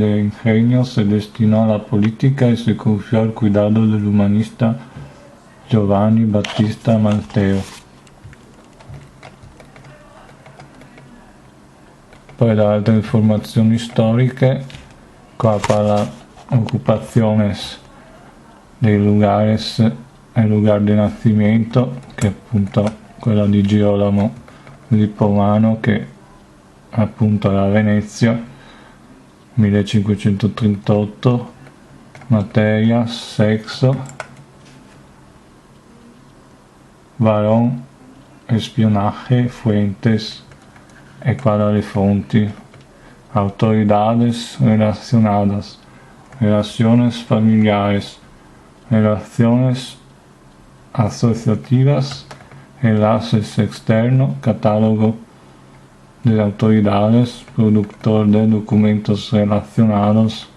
de ingenio se destinó a la política y se confió al cuidado del humanista Giovanni Battista Matteo. Poi da altre informazioni storiche, qua parla ocupaciones dei lugares, el lugar de nacimiento, che è appunto quella di Girolamo Lippomano, che appunto era a Venezia, 1538, materia, sexo, varón, espionaje, fuentes, e qua le fonti, autoridades relacionadas, relaciones familiares, relaciones asociativas, enlaces externo, catálogo de autoridades, productor de documentos relacionados.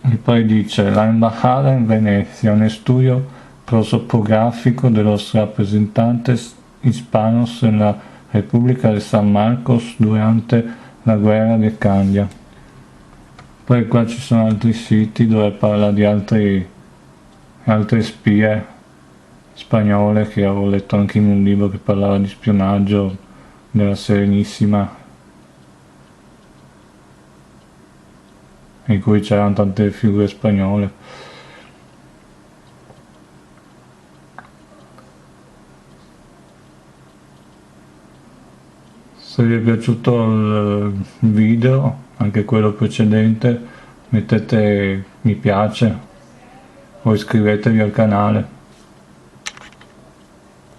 Y poi dice, la embajada en Venecia, un estudio prosopográfico de los representantes hispanos en la Repubblica de San Marcos durante la guerra di Candia. Poi qua ci sono altri siti dove parla di altre spie spagnole che avevo letto anche in un libro che parlava di spionaggio della Serenissima, in cui c'erano tante figure spagnole. Se vi è piaciuto il video, anche quello precedente, mettete mi piace o iscrivetevi al canale.